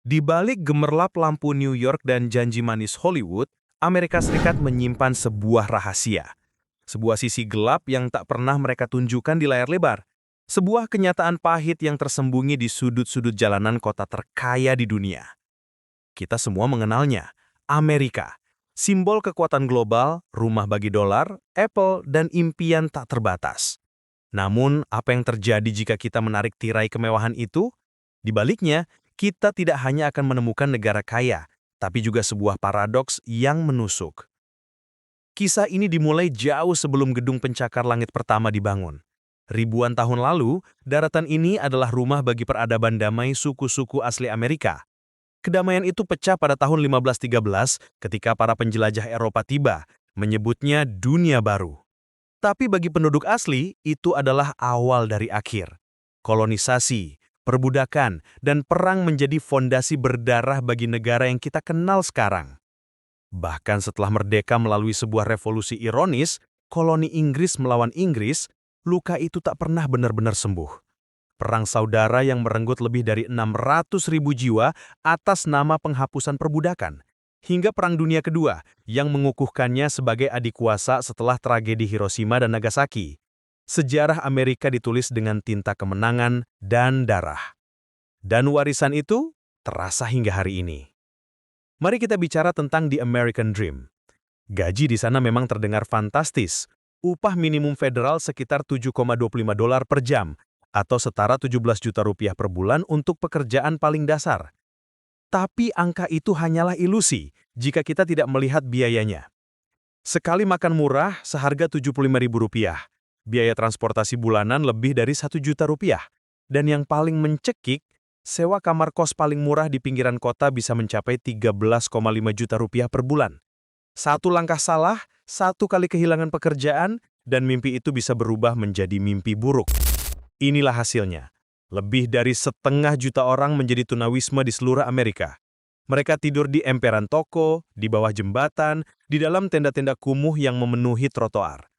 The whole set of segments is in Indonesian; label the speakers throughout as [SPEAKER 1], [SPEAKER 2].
[SPEAKER 1] Di balik gemerlap lampu New York dan janji manis Hollywood, Amerika Serikat menyimpan sebuah rahasia. Sebuah sisi gelap yang tak pernah mereka tunjukkan di layar lebar. Sebuah kenyataan pahit yang tersembunyi di sudut-sudut jalanan kota terkaya di dunia. Kita semua mengenalnya, Amerika. Simbol kekuatan global, rumah bagi dolar, Apple, dan impian tak terbatas. Namun, apa yang terjadi jika kita menarik tirai kemewahan itu? Di baliknya, kita tidak hanya akan menemukan negara kaya, tapi juga sebuah paradoks yang menusuk. Kisah ini dimulai jauh sebelum gedung pencakar langit pertama dibangun. Ribuan tahun lalu, daratan ini adalah rumah bagi peradaban damai suku-suku asli Amerika. Kedamaian itu pecah pada tahun 1513 ketika para penjelajah Eropa tiba, menyebutnya dunia baru. Tapi bagi penduduk asli, itu adalah awal dari akhir. Kolonisasi, perbudakan, dan perang menjadi fondasi berdarah bagi negara yang kita kenal sekarang. Bahkan setelah merdeka melalui sebuah revolusi ironis, koloni Inggris melawan Inggris, luka itu tak pernah benar-benar sembuh. Perang saudara yang merenggut lebih dari 600.000 jiwa atas nama penghapusan perbudakan. Hingga Perang Dunia Kedua yang mengukuhkannya sebagai adik kuasa setelah tragedi Hiroshima dan Nagasaki. Sejarah Amerika ditulis dengan tinta kemenangan dan darah. Dan warisan itu terasa hingga hari ini. Mari kita bicara tentang The American Dream. Gaji di sana memang terdengar fantastis. Upah minimum federal sekitar $7,25 per jam, atau setara 17 juta rupiah per bulan untuk pekerjaan paling dasar. Tapi angka itu hanyalah ilusi jika kita tidak melihat biayanya. Sekali makan murah seharga Rp75.000, biaya transportasi bulanan lebih dari 1 juta rupiah. Dan yang paling mencekik, sewa kamar kos paling murah di pinggiran kota bisa mencapai 13,5 juta rupiah per bulan. Satu langkah salah, satu kali kehilangan pekerjaan, dan mimpi itu bisa berubah menjadi mimpi buruk. Inilah hasilnya. Lebih dari 500.000 orang menjadi tunawisma di seluruh Amerika. Mereka tidur di emperan toko, di bawah jembatan, di dalam tenda-tenda kumuh yang memenuhi trotoar.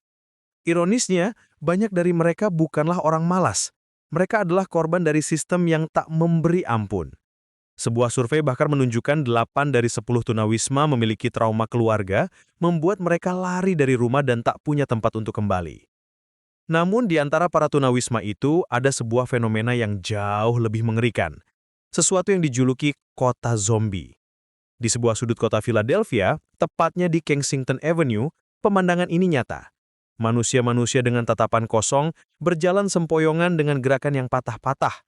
[SPEAKER 1] Ironisnya, banyak dari mereka bukanlah orang malas. Mereka adalah korban dari sistem yang tak memberi ampun. Sebuah survei bahkan menunjukkan 8 dari 10 tunawisma memiliki trauma keluarga, membuat mereka lari dari rumah dan tak punya tempat untuk kembali. Namun di antara para tunawisma itu ada sebuah fenomena yang jauh lebih mengerikan. Sesuatu yang dijuluki kota zombie. Di sebuah sudut kota Philadelphia, tepatnya di Kensington Avenue, pemandangan ini nyata. Manusia-manusia dengan tatapan kosong berjalan sempoyongan dengan gerakan yang patah-patah.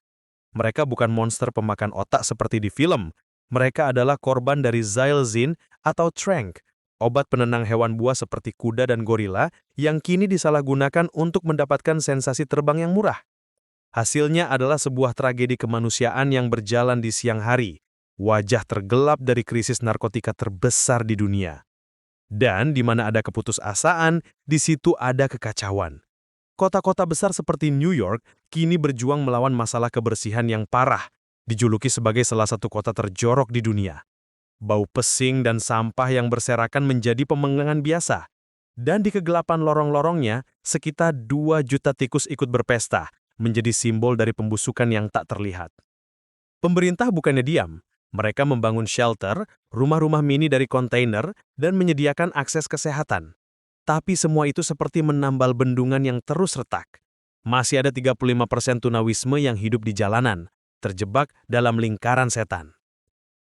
[SPEAKER 1] Mereka bukan monster pemakan otak seperti di film. Mereka adalah korban dari Xylazine atau Trank, obat penenang hewan buas seperti kuda dan gorila yang kini disalahgunakan untuk mendapatkan sensasi terbang yang murah. Hasilnya adalah sebuah tragedi kemanusiaan yang berjalan di siang hari, wajah tergelap dari krisis narkotika terbesar di dunia. Dan di mana ada keputusasaan, di situ ada kekacauan. Kota-kota besar seperti New York kini berjuang melawan masalah kebersihan yang parah, dijuluki sebagai salah satu kota terjorok di dunia. Bau pesing dan sampah yang berserakan menjadi pemandangan biasa. Dan di kegelapan lorong-lorongnya, sekitar 2 juta tikus ikut berpesta, menjadi simbol dari pembusukan yang tak terlihat. Pemerintah bukannya diam. Mereka membangun shelter, rumah-rumah mini dari kontainer, dan menyediakan akses kesehatan. Tapi semua itu seperti menambal bendungan yang terus retak. Masih ada 35% tunawisme yang hidup di jalanan, terjebak dalam lingkaran setan.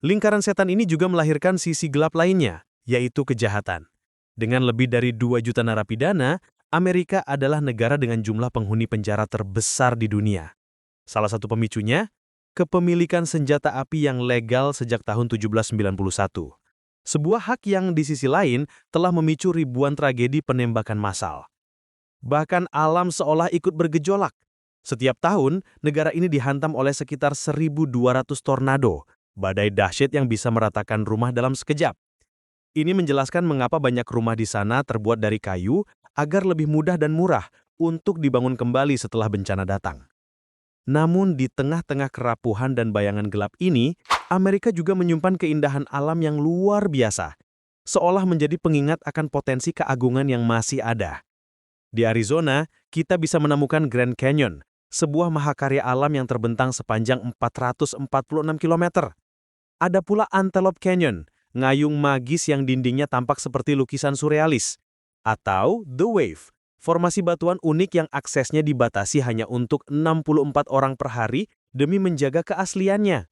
[SPEAKER 1] Lingkaran setan ini juga melahirkan sisi gelap lainnya, yaitu kejahatan. Dengan lebih dari 2 juta narapidana, Amerika adalah negara dengan jumlah penghuni penjara terbesar di dunia. Salah satu pemicunya, kepemilikan senjata api yang legal sejak tahun 1791. Sebuah hak yang di sisi lain telah memicu ribuan tragedi penembakan massal. Bahkan alam seolah ikut bergejolak. Setiap tahun, negara ini dihantam oleh sekitar 1.200 tornado, badai dahsyat yang bisa meratakan rumah dalam sekejap. Ini menjelaskan mengapa banyak rumah di sana terbuat dari kayu agar lebih mudah dan murah untuk dibangun kembali setelah bencana datang. Namun di tengah-tengah kerapuhan dan bayangan gelap ini, Amerika juga menyimpan keindahan alam yang luar biasa, seolah menjadi pengingat akan potensi keagungan yang masih ada. Di Arizona, kita bisa menemukan Grand Canyon, sebuah mahakarya alam yang terbentang sepanjang 446 km. Ada pula Antelope Canyon, ngayung magis yang dindingnya tampak seperti lukisan surrealis. Atau The Wave, formasi batuan unik yang aksesnya dibatasi hanya untuk 64 orang per hari demi menjaga keasliannya.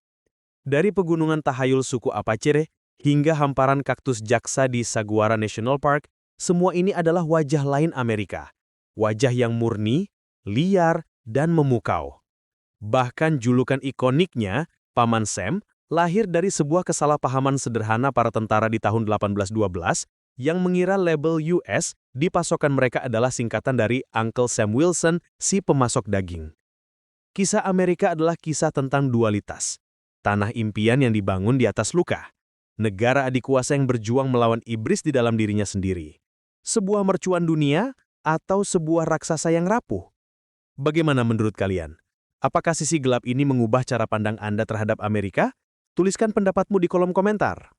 [SPEAKER 1] Dari pegunungan tahayul suku Apache hingga hamparan kaktus jaksa di Saguaro National Park, semua ini adalah wajah lain Amerika. Wajah yang murni, liar, dan memukau. Bahkan julukan ikoniknya, Paman Sam, lahir dari sebuah kesalahpahaman sederhana para tentara di tahun 1812 yang mengira label US di pasokan mereka adalah singkatan dari Uncle Sam Wilson, si pemasok daging. Kisah Amerika adalah kisah tentang dualitas. Tanah impian yang dibangun di atas luka. Negara adik kuasa yang berjuang melawan iblis di dalam dirinya sendiri. Sebuah mercuan dunia atau sebuah raksasa yang rapuh? Bagaimana menurut kalian? Apakah sisi gelap ini mengubah cara pandang Anda terhadap Amerika? Tuliskan pendapatmu di kolom komentar.